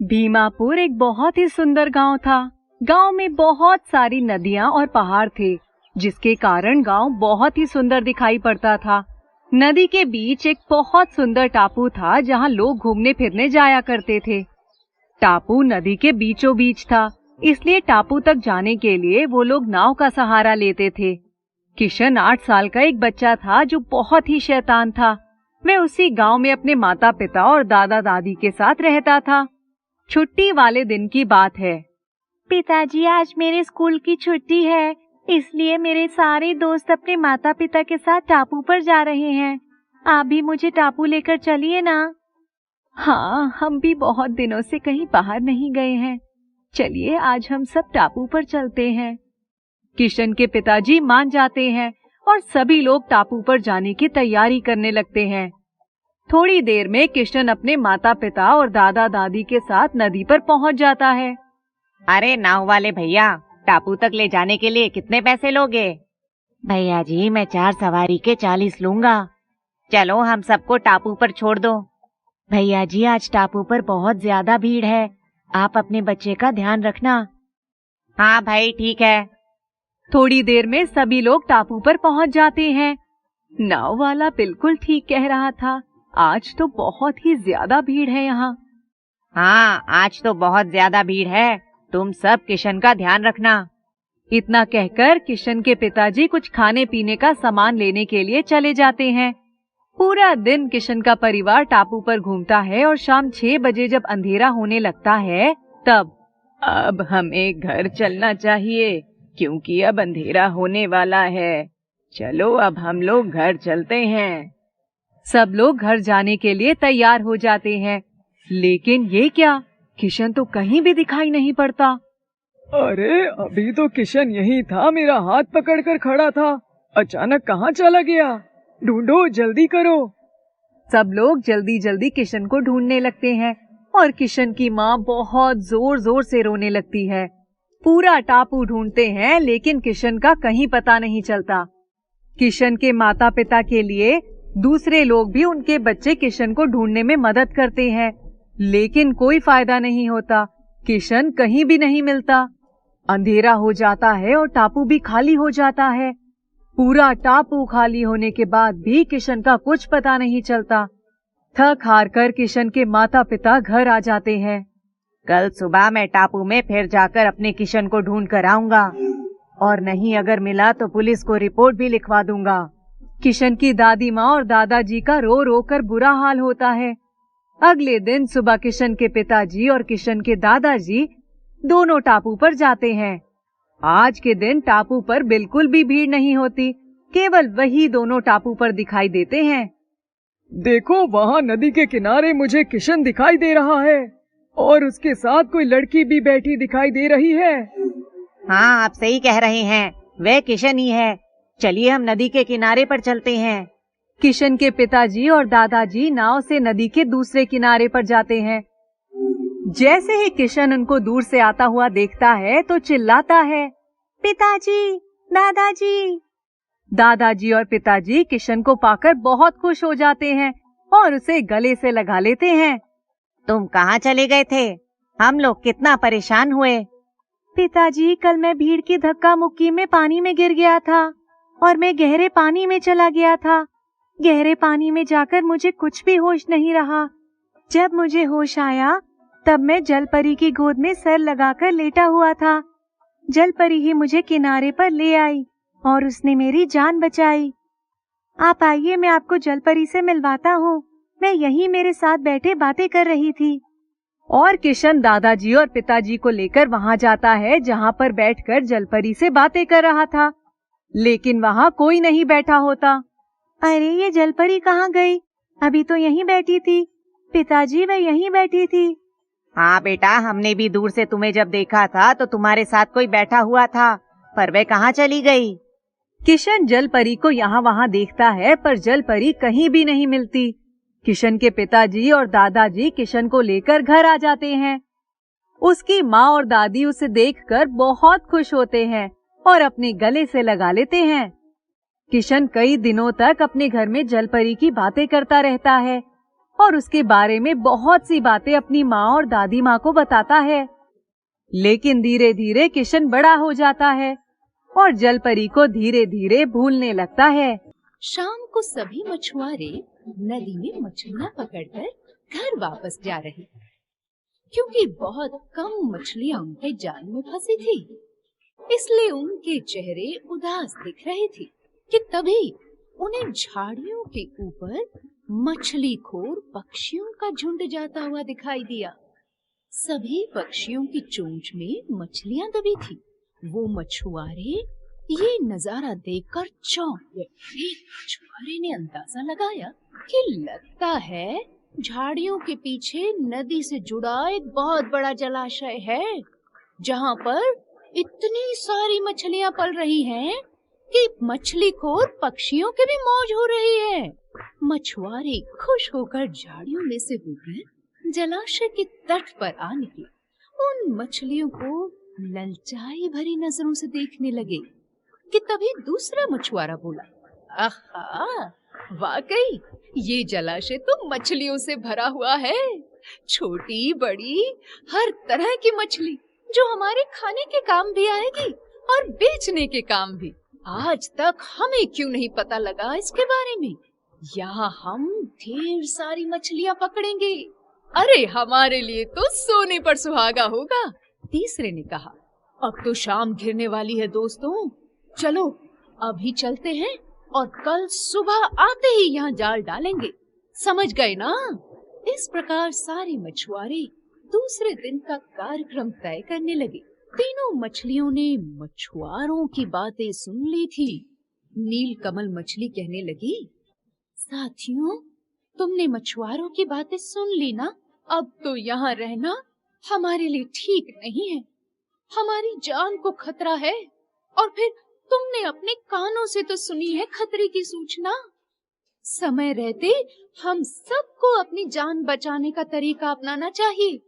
भीमापुर एक बहुत ही सुंदर गांव था। गांव में बहुत सारी नदियां और पहाड़ थे, जिसके कारण गांव बहुत ही सुंदर दिखाई पड़ता था। नदी के बीच एक बहुत सुंदर टापू था, जहां लोग घूमने फिरने जाया करते थे। टापू नदी के बीचों बीच था, इसलिए टापू तक जाने के लिए वो लोग नाव का सहारा लेते थे। किशन 8 साल का एक बच्चा था, जो बहुत ही शैतान था। वह उसी गांव में अपने माता पिता और दादा दादी के साथ रहता था। छुट्टी वाले दिन की बात है। पिताजी, आज मेरे स्कूल की छुट्टी है, इसलिए मेरे सारे दोस्त अपने माता पिता के साथ टापू पर जा रहे हैं। आप भी मुझे टापू लेकर चलिए ना। हाँ, हम भी बहुत दिनों से कहीं बाहर नहीं गए हैं। चलिए आज हम सब टापू पर चलते हैं। किशन के पिताजी मान जाते हैं और सभी लोग टापू पर जाने की तैयारी करने लगते हैं। थोड़ी देर में किशन अपने माता पिता और दादा दादी के साथ नदी पर पहुंच जाता है। अरे नाव वाले भैया, टापू तक ले जाने के लिए कितने पैसे लोगे? भैया जी, मैं 4 सवारी के 40 लूंगा। चलो हम सबको टापू पर छोड़ दो। भैया जी, आज टापू पर बहुत ज्यादा भीड़ है, आप अपने बच्चे का ध्यान रखना। हाँ भाई, ठीक है। थोड़ी देर में सभी लोग टापू पर पहुंच जाते हैं। नाव वाला बिल्कुल ठीक कह रहा था, आज तो बहुत ही ज्यादा भीड़ है यहाँ। हाँ, आज तो बहुत ज्यादा भीड़ है, तुम सब किशन का ध्यान रखना। इतना कहकर किशन के पिताजी कुछ खाने पीने का सामान लेने के लिए चले जाते हैं। पूरा दिन किशन का परिवार टापू पर घूमता है और शाम 6 बजे जब अंधेरा होने लगता है, तब अब हमें घर चलना चाहिए, क्योंकि अब अंधेरा होने वाला है। चलो अब हम लोग घर चलते हैं। सब लोग घर जाने के लिए तैयार हो जाते हैं, लेकिन ये क्या, किशन तो कहीं भी दिखाई नहीं पड़ता। अरे अभी तो किशन यही था, मेरा हाथ पकड़कर खड़ा था, अचानक कहाँ चला गया? ढूंढो, जल्दी करो। सब लोग जल्दी जल्दी किशन को ढूंढने लगते हैं और किशन की माँ बहुत जोर जोर से रोने लगती है। पूरा टापू ढूंढते हैं, लेकिन किशन का कहीं पता नहीं चलता। किशन के माता पिता के लिए दूसरे लोग भी उनके बच्चे किशन को ढूंढने में मदद करते हैं, लेकिन कोई फायदा नहीं होता। किशन कहीं भी नहीं मिलता। अंधेरा हो जाता है और टापू भी खाली हो जाता है। पूरा टापू खाली होने के बाद भी किशन का कुछ पता नहीं चलता। थक हार कर किशन के माता पिता घर आ जाते हैं। कल सुबह मैं टापू में फिर जाकर अपने किशन को ढूंढ कर आऊंगा, और नहीं अगर मिला तो पुलिस को रिपोर्ट भी लिखवा दूंगा। किशन की दादी माँ और दादाजी का रो रो कर बुरा हाल होता है। अगले दिन सुबह किशन के पिताजी और किशन के दादाजी दोनों टापू पर जाते हैं। आज के दिन टापू पर बिल्कुल भी भीड़ नहीं होती, केवल वही दोनों टापू पर दिखाई देते हैं। देखो, वहाँ नदी के किनारे मुझे किशन दिखाई दे रहा है, और उसके साथ कोई लड़की भी बैठी दिखाई दे रही है। हाँ, आप सही कह रहे हैं, वह किशन ही है। चलिए हम नदी के किनारे पर चलते हैं। किशन के पिताजी और दादाजी नाव से नदी के दूसरे किनारे पर जाते हैं। जैसे ही किशन उनको दूर से आता हुआ देखता है तो चिल्लाता है, पिताजी, दादाजी। दादाजी और पिताजी किशन को पाकर बहुत खुश हो जाते हैं और उसे गले से लगा लेते हैं। तुम कहाँ चले गए थे? हम लोग कितना परेशान हुए। पिताजी, कल मैं भीड़ की धक्का मुक्की में पानी में गिर गया था और मैं गहरे पानी में चला गया था। गहरे पानी में जाकर मुझे कुछ भी होश नहीं रहा। जब मुझे होश आया तब मैं जलपरी की गोद में सर लगाकर लेटा हुआ था। जलपरी ही मुझे किनारे पर ले आई और उसने मेरी जान बचाई। आप आइए, मैं आपको जलपरी से मिलवाता हूँ। मैं यहीं मेरे साथ बैठे बातें कर रही थी। और किशन दादाजी और पिताजी को लेकर वहाँ जाता है, जहाँ पर बैठकर जलपरी से बातें कर रहा था, लेकिन वहाँ कोई नहीं बैठा होता। अरे, ये जलपरी कहाँ गई? अभी तो यहीं बैठी थी। पिताजी, वह यहीं बैठी थी। हाँ बेटा, हमने भी दूर से तुम्हें जब देखा था तो तुम्हारे साथ कोई बैठा हुआ था, पर वह कहाँ चली गई? किशन जलपरी को यहाँ वहाँ देखता है, पर जलपरी कहीं भी नहीं मिलती। किशन के पिताजी और दादाजी किशन को लेकर घर आ जाते हैं। उसकी माँ और दादी उसे देखकर बहुत खुश होते हैं और अपने गले से लगा लेते हैं। किशन कई दिनों तक अपने घर में जलपरी की बातें करता रहता है और उसके बारे में बहुत सी बातें अपनी माँ और दादी माँ को बताता है। लेकिन धीरे धीरे किशन बड़ा हो जाता है और जलपरी को धीरे धीरे भूलने लगता है। शाम को सभी मछुआरे नदी में मछलियां पकड़कर घर वापस जा रहे, क्योंकि बहुत कम मछलियां उनके जाल में फंसी थी, इसलिए उनके चेहरे उदास दिख रहे थे कि तभी उन्हें झाड़ियों के ऊपर मछली खोर पक्षियों का झुंड जाता हुआ दिखाई दिया। सभी पक्षियों की चोंच में मछलियां दबी थी। वो मछुआरे ये नजारा देखकर चौंक गए। एक मछुआरे ने अंदाजा लगाया कि लगता है झाड़ियों के पीछे नदी से जुड़ा एक बहुत बड़ा जलाशय है, जहाँ पर इतनी सारी मछलियां पल रही हैं कि मछली खोर पक्षियों के भी मौज हो रही है। मछुआरे खुश होकर झाड़ियों में से होकर जलाशय के तट पर आ निकले। उन मछलियों को ललचाई भरी नजरों से देखने लगे कि तभी दूसरा मछुआरा बोला, आहा, वाकई ये जलाशय तो मछलियों से भरा हुआ है। छोटी बड़ी हर तरह की मछली जो हमारे खाने के काम भी आएगी और बेचने के काम भी। आज तक हमें क्यों नहीं पता लगा इसके बारे में। यहाँ हम ढेर सारी मछलियाँ पकड़ेंगे। अरे हमारे लिए तो सोने पर सुहागा होगा। तीसरे ने कहा, अब तो शाम घिरने वाली है दोस्तों, चलो अभी चलते हैं और कल सुबह आते ही यहाँ जाल डालेंगे, समझ गए ना। इस प्रकार सारे मछुआरे दूसरे दिन का कार्यक्रम तय करने लगे। तीनों मछलियों ने मछुआरों की बातें सुन ली थी। नीलकमल मछली कहने लगी, साथियों, तुमने मछुआरों की बातें सुन ली ना। अब तो यहाँ रहना हमारे लिए ठीक नहीं है, हमारी जान को खतरा है। और फिर तुमने अपने कानों से तो सुनी है खतरे की सूचना। समय रहते हम सबको अपनी जान बचाने का तरीका अपनाना चाहिए।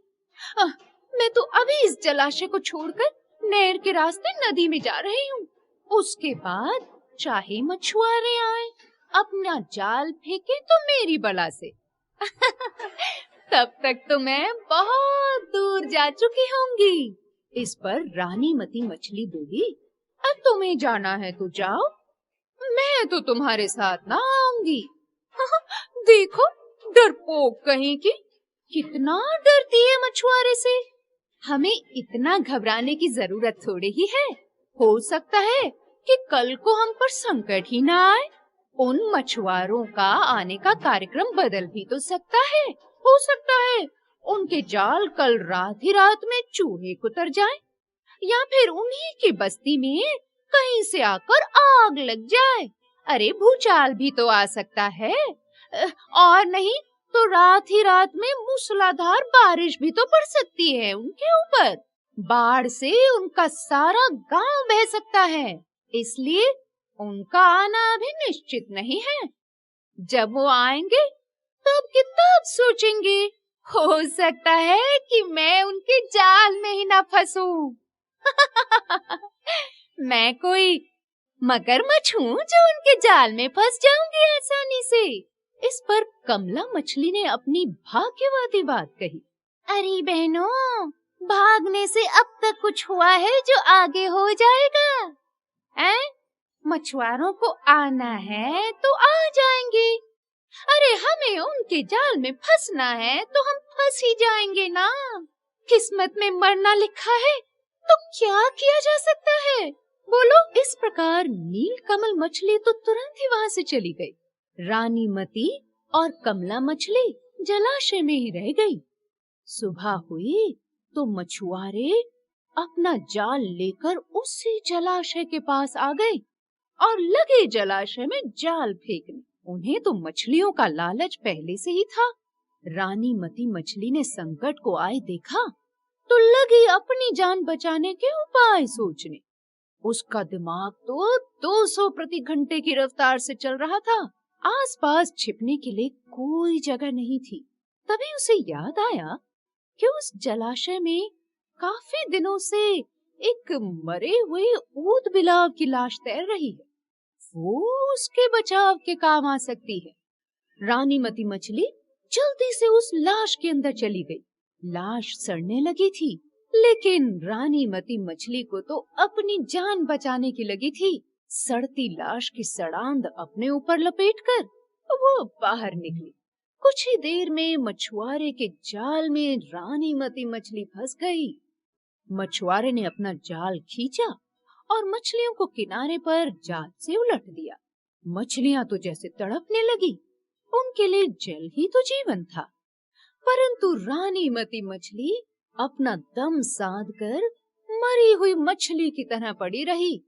मैं तो अभी इस जलाशय को छोड़कर नहर के रास्ते नदी में जा रही हूँ। उसके बाद चाहे मछुआरे आए अपना जाल फेंके तो मेरी बला से। तब तक तो मैं बहुत दूर जा चुकी होंगी। इस पर रानी मती मछली बोली, अब तुम्हें जाना है तो जाओ, मैं तो तुम्हारे साथ ना आऊंगी। देखो डरपोक कहीं की, कितना डरती है मछुआरे से। हमें इतना घबराने की जरूरत थोड़ी ही है। हो सकता है कि कल को हम पर संकट ही ना आए। उन मछुआरों का आने का कार्यक्रम बदल भी तो सकता है। हो सकता है उनके जाल कल रात ही रात में चूहे कुतर जाएं, या फिर उन्हीं की बस्ती में कहीं से आकर आग लग जाए। अरे भूचाल भी तो आ सकता है, और नहीं तो रात ही रात में मूसलाधार बारिश भी तो पड़ सकती है उनके ऊपर। बाढ़ से उनका सारा गांव बह सकता है, इसलिए उनका आना अभी निश्चित नहीं है। जब वो आएंगे तब की तब सोचेंगे। हो सकता है कि मैं उनके जाल में ही ना फंसूं। मैं कोई मगरमच्छ हूँ जो उनके जाल में फंस जाऊंगी आसानी से। इस पर कमला मछली ने अपनी भाग्यवादी बात कही, अरे बहनों, भागने से अब तक कुछ हुआ है जो आगे हो जाएगा? मछुआरों को आना है तो आ जाएंगे। अरे हमें उनके जाल में फंसना है तो हम फंस ही जाएंगे ना। किस्मत में मरना लिखा है तो क्या किया जा सकता है, बोलो। इस प्रकार नीलकमल मछली तो तुरंत ही वहाँ से चली गई। रानी मती और कमला मछली जलाशय में ही रह गई। सुबह हुई तो मछुआरे अपना जाल लेकर उसी जलाशय के पास आ गए और लगे जलाशय में जाल फेंकने। उन्हें तो मछलियों का लालच पहले से ही था। रानी मती मछली ने संकट को आए देखा तो लगी अपनी जान बचाने के उपाय सोचने। उसका दिमाग तो 200 प्रति घंटे की रफ्तार से चल रहा था। आसपास छिपने के लिए कोई जगह नहीं थी। तभी उसे याद आया कि उस जलाशय में काफी दिनों से एक मरे हुए ऊद बिलाव की लाश तैर रही है, वो उसके बचाव के काम आ सकती है। रानी मती मछली जल्दी से उस लाश के अंदर चली गई। लाश सड़ने लगी थी, लेकिन रानी मती मछली को तो अपनी जान बचाने की लगी थी। सड़ती लाश की सड़ांध अपने ऊपर लपेटकर वो बाहर निकली। कुछ ही देर में मछुआरे के जाल में रानी मती मछली फंस गई। मछुआरे ने अपना जाल खींचा और मछलियों को किनारे पर जाल से उलट दिया। मछलियां तो जैसे तड़पने लगी, उनके लिए जल ही तो जीवन था। परंतु रानी मती मछली अपना दम साध कर मरी हुई मछली की तरह पड़ी रही।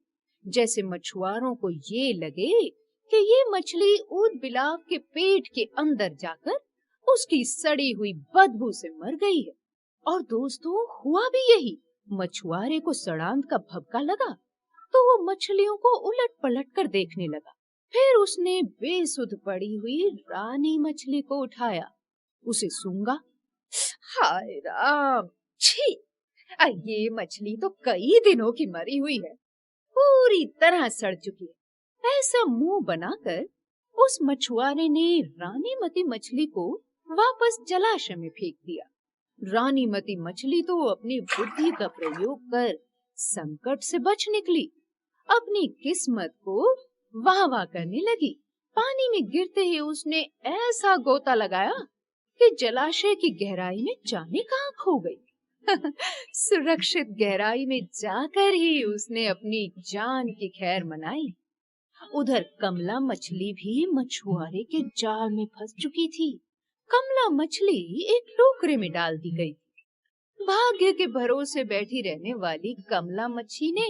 जैसे मछुआरों को ये लगे कि ये मछली ऊद बिलाव के पेट के अंदर जाकर उसकी सड़ी हुई बदबू से मर गई है। और दोस्तों, हुआ भी यही। मछुआरे को सड़ांध का भभका लगा तो वो मछलियों को उलट पलट कर देखने लगा। फिर उसने बेसुध पड़ी हुई रानी मछली को उठाया, उसे सूंघा। हाय राम, छी! ये मछली तो कई दिनों की मरी हुई है, पूरी तरह सड़ चुकी है। ऐसा मुंह बनाकर उस मछुआरे ने रानी मती मछली को वापस जलाशय में फेंक दिया। रानी मती मछली तो अपनी बुद्धि का प्रयोग कर संकट से बच निकली। अपनी किस्मत को वाह वाह करने लगी। पानी में गिरते ही उसने ऐसा गोता लगाया कि जलाशय की गहराई में जाने कहां खो गई। सुरक्षित गहराई में जाकर ही उसने अपनी जान की खैर मनाई। उधर कमला मछली भी मछुआरे के जाल में फंस चुकी थी। कमला मछली एक टोकरे में डाल दी गई। भाग्य के भरोसे बैठी रहने वाली कमला मच्छी ने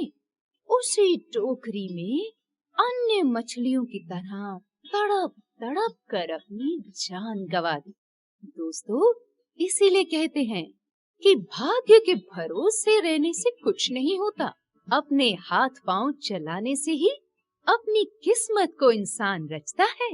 उसी टोकरी में अन्य मछलियों की तरह तड़प तड़प कर अपनी जान गंवा दी। दोस्तों, इसीलिए कहते हैं कि भाग्य के भरोसे रहने से कुछ नहीं होता। अपने हाथ पांव चलाने से ही अपनी किस्मत को इंसान रचता है।